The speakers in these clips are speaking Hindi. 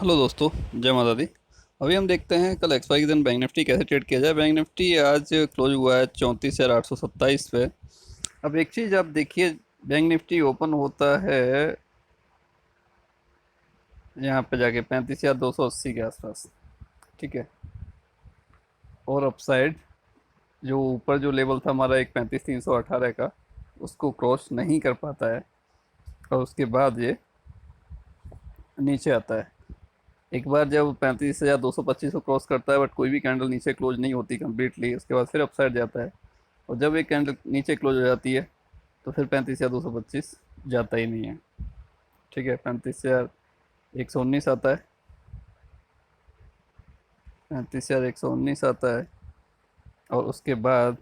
हेलो दोस्तों, जय माता दी। अभी हम देखते हैं कल एक्सपायरी के दिन बैंक निफ्टी कैसे ट्रेड किया जाए। बैंक निफ्टी आज क्लोज हुआ है 34,827 पे। अब एक चीज़ आप देखिए, बैंक निफ्टी ओपन होता है यहाँ पे जाके 35,280 के आसपास। ठीक है। और अपसाइड जो ऊपर जो लेवल था हमारा एक 35,318 का, उसको क्रॉस नहीं कर पाता है और उसके बाद ये नीचे आता है। एक बार जब 35,225 को क्रॉस करता है बट कोई भी कैंडल नीचे क्लोज नहीं होती कम्प्लीटली, उसके बाद फिर अपसाइड जाता है। और जब एक कैंडल नीचे क्लोज हो जाती है तो फिर 35,225 जाता ही नहीं है। ठीक है, 35,119 आता है। 35,119 आता है और उसके बाद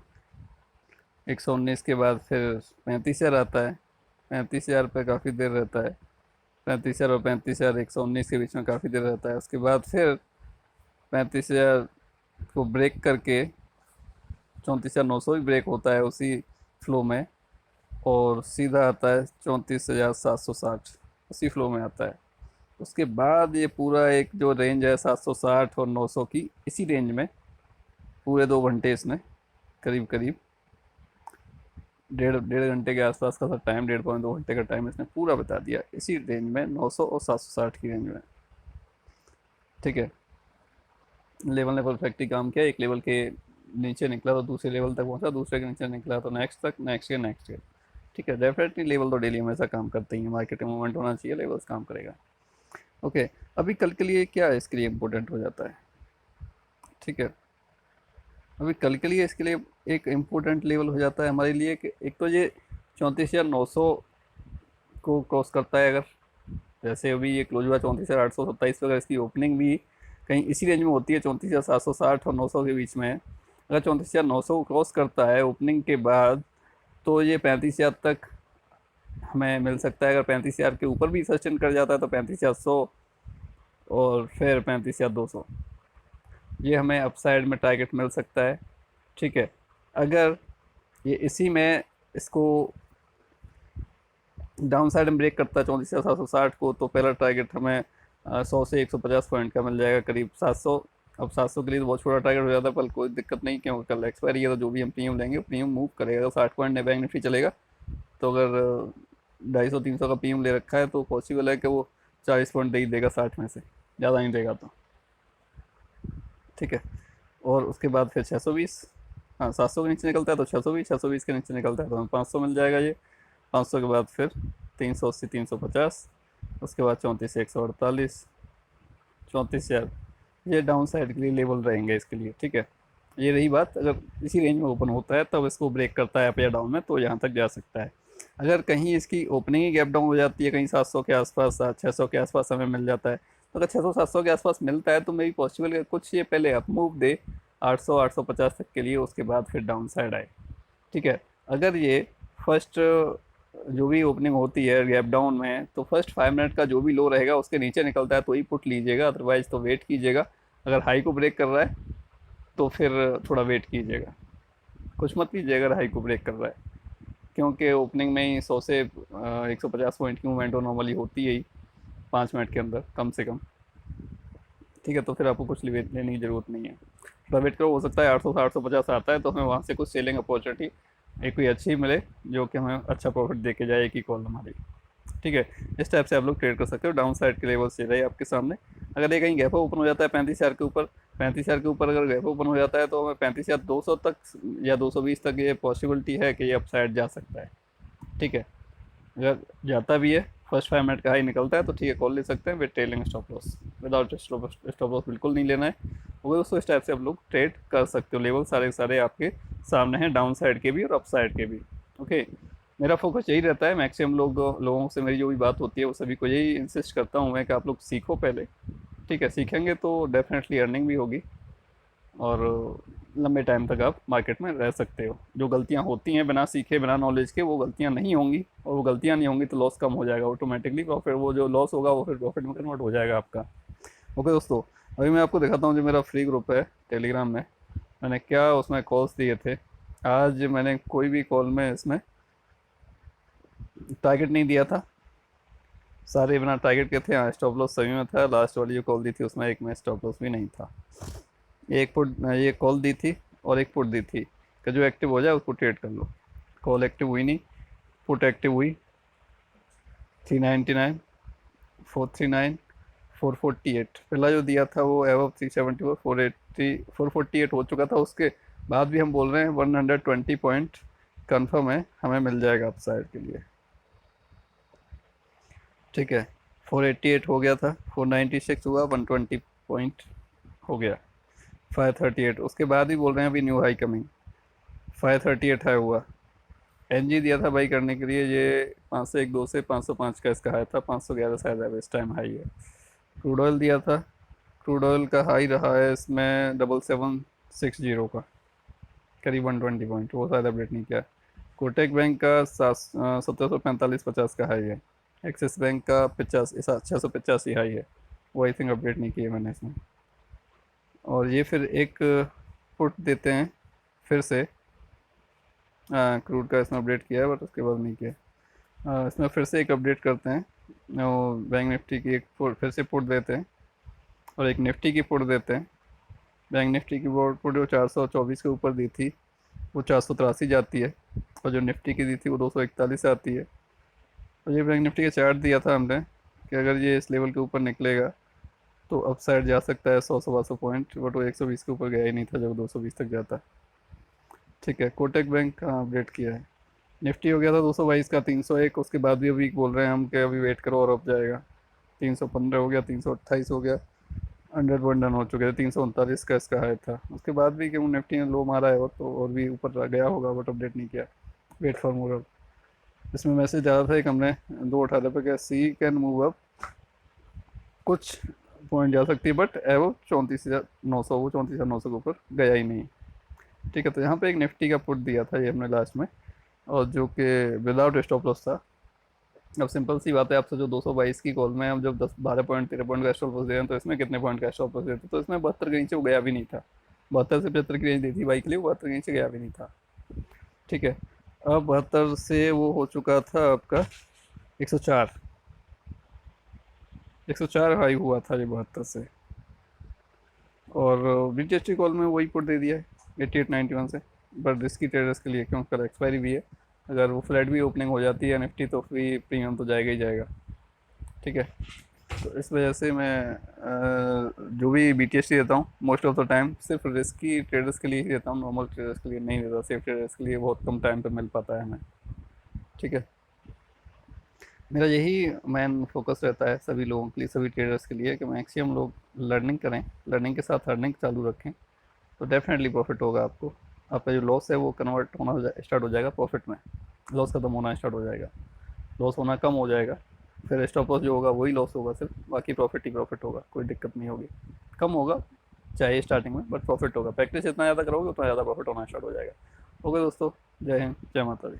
119 के बाद फिर 35,000 आता है। 35,000 पे काफ़ी देर रहता है। 35,000 और 35,119 के बीच में काफ़ी देर रहता है। उसके बाद फिर 35,000 को ब्रेक करके 34,900 भी ब्रेक होता है उसी फ्लो में, और सीधा आता है 34,760, उसी फ्लो में आता है। उसके बाद ये पूरा एक जो रेंज है 760 और 900 की, इसी रेंज में पूरे 2 घंटे इसने करीब करीब डेढ़ डेढ़ घंटे के आसपास का टाइम, 1.5 पौने 2 घंटे का टाइम इसने पूरा बता दिया इसी रेंज में, 900 और 760 की रेंज में। ठीक है। लेवल ने परफेक्टली काम किया। एक लेवल के नीचे निकला तो दूसरे लेवल तक पहुंचा, दूसरे के नीचे निकला तो नेक्स्ट तक, नेक्स्ट के नेक्स्ट के। ठीक है, डेफिनेटली लेवल तो डेली हमेशा काम करते ही हैं। मार्केट में मूवमेंट होना चाहिए, लेवल्स काम करेगा। ओके। अभी कल के लिए क्या इसके लिए इम्पोर्टेंट हो जाता है? ठीक है, अभी कल के लिए इसके लिए एक इम्पोर्टेंट लेवल हो जाता है हमारे लिए कि एक तो ये 34,900 को क्रॉस करता है। अगर जैसे अभी ये क्लोज हुआ 34,827 पे, अगर इसकी ओपनिंग भी कहीं इसी रेंज में होती है 34,760 और 900 के बीच में, अगर 34,900 को क्रॉस करता है ओपनिंग के बाद, तो ये 35,000 तक हमें मिल सकता है। अगर 35,000 के ऊपर भी सस्टेन कर जाता है तो 35,100 और फिर 35,200, ये हमें अपसाइड में टारगेट मिल सकता है। ठीक है। अगर ये इसी में इसको डाउन साइड में ब्रेक करता है 34,760 को, तो पहला टारगेट हमें 100 से 150 पॉइंट का मिल जाएगा, करीब 700। अब 700 के लिए तो बहुत छोटा टारगेट हो जाता है, पर कोई दिक्कत नहीं, क्योंकि कल एक्सपायरी है तो जो भी हम प्रीमियम लेंगे प्रीमियम मूव करेगा। अगर 60 पॉइंट बैंक निफ्टी चलेगा तो अगर 250-300 का प्रीमियम ले रखा है तो पॉसिबल है कि वो 40 पॉइंट दे ही देगा 60 में से, ज़्यादा नहीं देगा तो। ठीक है। और उसके बाद फिर 620, हाँ 700 के नीचे निकलता है तो 620, 620 के नीचे निकलता है तो हमें 500 मिल जाएगा। ये 500 के बाद फिर 380, 350, उसके बाद 34,148, 34,000, ये डाउन साइड के लिए लेवल रहेंगे इसके लिए। ठीक है। ये रही बात, अगर इसी रेंज में ओपन होता है तब इसको ब्रेक करता है अप या डाउन में तो यहाँ तक जा सकता है। अगर कहीं इसकी ओपनिंग ही गैप डाउन हो जाती है कहीं 700 के आसपास, 600 के आसपास हमें मिल जाता है, तो अगर 600-700 के आसपास मिलता है तो मेरी पॉसिबल है कुछ ये पहले अप मूव दे 800-850 तक के लिए, उसके बाद फिर डाउन साइड आए। ठीक है। अगर ये फर्स्ट जो भी ओपनिंग होती है गैप डाउन में, तो फर्स्ट 5 मिनट का जो भी लो रहेगा उसके नीचे निकलता है तो ही पुट लीजिएगा, अदरवाइज तो वेट कीजिएगा। अगर हाई को ब्रेक कर रहा है तो फिर थोड़ा वेट कीजिएगा, कुछ मत कीजिएगा अगर हाई को ब्रेक कर रहा है, क्योंकि ओपनिंग में ही 100 से 150 पॉइंट की मूवमेंट नॉर्मली होती है ही 5 मिनट के अंदर कम से कम। ठीक है, तो फिर आपको कुछ वेट लेने की ज़रूरत नहीं है, थोड़ा वेट करो। हो सकता है 800 से 850 आता है तो हमें वहाँ से कुछ सेलिंग अपॉर्चुनिटी एक कोई अच्छी मिले जो कि हमें अच्छा प्रॉफिट दे के जाए एक ही कॉल हमारी। ठीक है। इस टाइप से आप लोग ट्रेड कर सकते हो। डाउन साइड के लेवल से रहे आपके सामने। अगर ये कहीं गैप ओपन हो जाता है 35,000 के ऊपर, 35,000 के ऊपर अगर गैप ओपन हो जाता है तो हमें 35,200 तक या 220 तक ये पॉसिबिलिटी है कि ये अपसाइड जा सकता है। ठीक है। अगर जाता भी है, फर्स्ट 5 मिनट का हाई निकलता है तो ठीक है, कॉल ले सकते हैं with trailing stop loss. Without stop loss बिल्कुल नहीं लेना है। वो दोस्तों इस टाइप से आप लोग ट्रेड कर सकते हो। लेवल सारे सारे आपके सामने हैं, डाउन साइड के भी और अप साइड के भी। ओके। मेरा फोकस यही रहता है, मैक्सिमम लोगों से मेरी जो भी बात होती है वो सभी को यही इंसिस्ट करता हूँ मैं कि आप लोग सीखो पहले। ठीक है, सीखेंगे तो डेफिनेटली अर्निंग भी होगी और लंबे टाइम तक आप मार्केट में रह सकते हो। जो गलतियां होती हैं बिना सीखे बिना नॉलेज के, वो गलतियां नहीं होंगी, और वो गलतियां नहीं होंगी तो लॉस कम हो जाएगा ऑटोमेटिकली, प्रॉफिट वो जो लॉस होगा वो फिर प्रॉफिट में कन्वर्ट हो जाएगा आपका। ओके दोस्तों, अभी मैं आपको दिखाता हूँ जो मेरा फ्री ग्रुप है टेलीग्राम में, मैंने क्या उसमें कॉल्स दिए थे। आज मैंने कोई भी कॉल में इसमें टारगेट नहीं दिया था। सारे बिना टारगेट के थे। हाँ, स्टॉप लॉस सभी में था। लास्ट वाली जो कॉल दी थी उसमें एक में स्टॉप लॉस भी नहीं था। एक पुट, ये कॉल दी थी और एक पुट दी थी कि जो एक्टिव हो जाए उसको ट्रेड कर लो। कॉल एक्टिव हुई नहीं, पुट एक्टिव हुई। 399, 439, 448। पहला जो दिया था वो एव 374, 480, 448 हो चुका था। उसके बाद भी हम बोल रहे हैं 120 पॉइंट कंफर्म है, हमें मिल जाएगा अपसाइड के लिए। ठीक है, 488 हो गया था, 496 हुआ, 120 पॉइंट हो गया। 538 उसके बाद ही बोल रहे हैं अभी न्यू हाई कमिंग। 538 हाई हुआ। एनजी दिया था बाई करने के लिए, ये 501 2 से 505 का इसका हाई था, 511 शायद है इस टाइम हाई है। क्रूड ऑयल दिया था, क्रूड ऑयल का हाई रहा है इसमें 7760 का, करीब 120 पॉइंट, वो शायद अपडेट नहीं किया। कोटक बैंक का 1745 का हाई है। एक्सिस बैंक का 685 हाई है, वो आई थिंक अपडेट नहीं किया मैंने इसमें। और ये फिर एक पुट देते हैं फिर से, क्रूड का इसमें अपडेट किया है बट उसके बाद नहीं किया। इसमें फिर से एक अपडेट करते हैं, वो बैंक निफ्टी की एक फिर से पुट देते हैं और एक निफ्टी की पुट देते हैं। बैंक निफ्टी की पुट जो 424 के ऊपर दी थी वो 483 जाती है, और जो निफ्टी की दी थी वो 241 आती है। और ये बैंक निफ्टी का चार्ट दिया था हमने कि अगर ये इस लेवल के ऊपर निकलेगा तो अपसाइड जा सकता है 100 सवा 100 पॉइंट, बट वो 120 के ऊपर गया ही नहीं था जब 220 तक जाता। ठीक है, कोटक बैंक का अपडेट किया है। निफ्टी हो गया था 222 का 301, उसके बाद भी अभी बोल रहे हैं हम कि अभी वेट करो और अप जाएगा। 315 हो गया, 328 हो गया, 100 पॉइंट डन हो चुके थे। 339 का इसका हाई था, उसके बाद भी क्यों निफ्टी ने लो मारा है और तो और भी ऊपर गया होगा बट अपडेट नहीं किया। Wait for more up. इसमें मैसेज आया था एक हमने 218 पे क्या सी कैन मूव अप, कुछ पॉइंट जा सकती है बट एवो 34,900, वो 34,900 के ऊपर गया ही नहीं। ठीक है, तो यहाँ पे एक निफ्टी का पुट दिया था ये हमने लास्ट में, और जो कि विदाउट स्टॉप लॉस था। अब सिंपल सी बात है, आपसे जो 222 की कॉल में हम जब 10 12 पॉइंट 13 पॉइंट का स्टॉप लॉस दे रहे हैं तो इसमें कितने पॉइंट का स्टॉप लॉस देते, तो इसमें 72 के नीचे वो गया भी नहीं था। 72 से 75 की रेंज दी थी बाइक के लिए, वो 72 के नीचे गया भी नहीं था। ठीक है, अब 72 से वो हो चुका था आपका 104, 104 हाई हुआ था ये 72 से। और BTST कॉल में वही पुट दे दिया है 8891 से, बट रिस्की ट्रेडर्स के लिए, क्योंकि कल एक्सपायरी भी है। अगर वो फ्लैट भी ओपनिंग हो जाती है निफ्टी तो फ्री प्रीमियम तो जाएगा ही जाएगा। ठीक है, तो इस वजह से मैं जो भी BTST देता हूँ मोस्ट ऑफ द टाइम सिर्फ रिस्की ट्रेडर्स के लिए ही देता हूँ, नॉर्मल ट्रेडर्स के लिए नहीं देता। सेफ ट्रेडर्स के लिए बहुत कम टाइम पे मिल पाता है हमें। ठीक है, मेरा यही मेन फोकस रहता है सभी लोगों के लिए, सभी ट्रेडर्स के लिए, कि मैक्सिमम लोग लर्निंग करें, लर्निंग के साथ अर्निंग चालू रखें, तो डेफिनेटली प्रॉफिट होगा आपको। आपका जो लॉस है वो कन्वर्ट होना स्टार्ट हो जाएगा प्रॉफिट में, लॉस खत्म होना स्टार्ट हो जाएगा, लॉस होना कम हो जाएगा। फिर स्टॉप लॉस जो होगा वही लॉस होगा सिर्फ, बाकी प्रॉफिट ही प्रॉफिट होगा, कोई दिक्कत नहीं होगी। कम होगा चाहे स्टार्टिंग में, बट प्रॉफिट होगा। प्रैक्टिस जितना ज़्यादा करोगे उतना ज़्यादा प्रॉफिट होना स्टार्ट हो जाएगा। ओके दोस्तों, जय हिंद, जय माता दी।